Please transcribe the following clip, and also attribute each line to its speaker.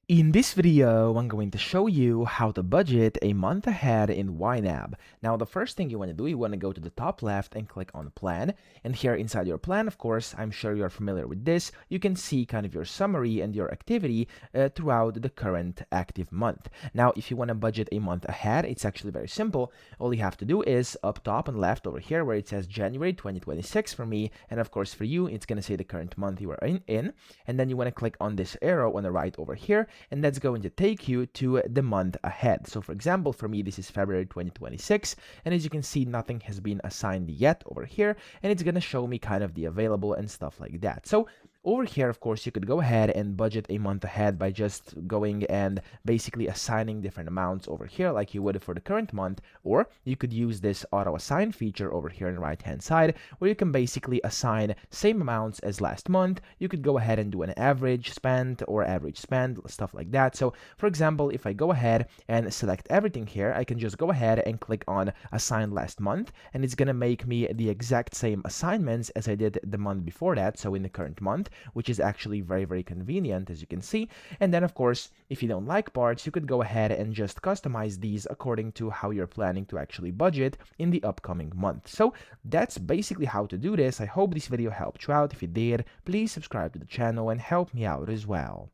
Speaker 1: In this video, I'm going to show you how to budget a month ahead in YNAB. Now, the first thing you want to do, you want to go to the top left and click on Plan. And here inside your plan, of course, I'm sure you're familiar with this. You can see kind of your summary and your activity throughout the current active month. Now, if you want to budget a month ahead, it's actually very simple. All you have to do is up top and left over here where it says January 2026 for me. And of course, for you, it's going to say the current month you are in. And then you want to click on this arrow on the right over here, and that's going to take you to the month ahead. So for example, for me, this is February 2026, and as you can see, nothing has been assigned yet over here, and it's going to show me kind of the available and stuff like that. So over here, of course, you could go ahead and budget a month ahead by just going and basically assigning different amounts over here like you would for the current month, or you could use this auto assign feature over here on the right hand side where you can basically assign same amounts as last month. You could go ahead and do an average spend or average spend, stuff like that. So for example, if I go ahead and select everything here, I can just go ahead and click on assign last month, and it's going to make me the exact same assignments as I did the month before that, so in the current month, which is actually very, very convenient, as you can see. And then, of course, if you don't like parts, you could go ahead and just customize these according to how you're planning to actually budget in the upcoming month. So that's basically how to do this. I hope this video helped you out. If it did, please subscribe to the channel and help me out as well.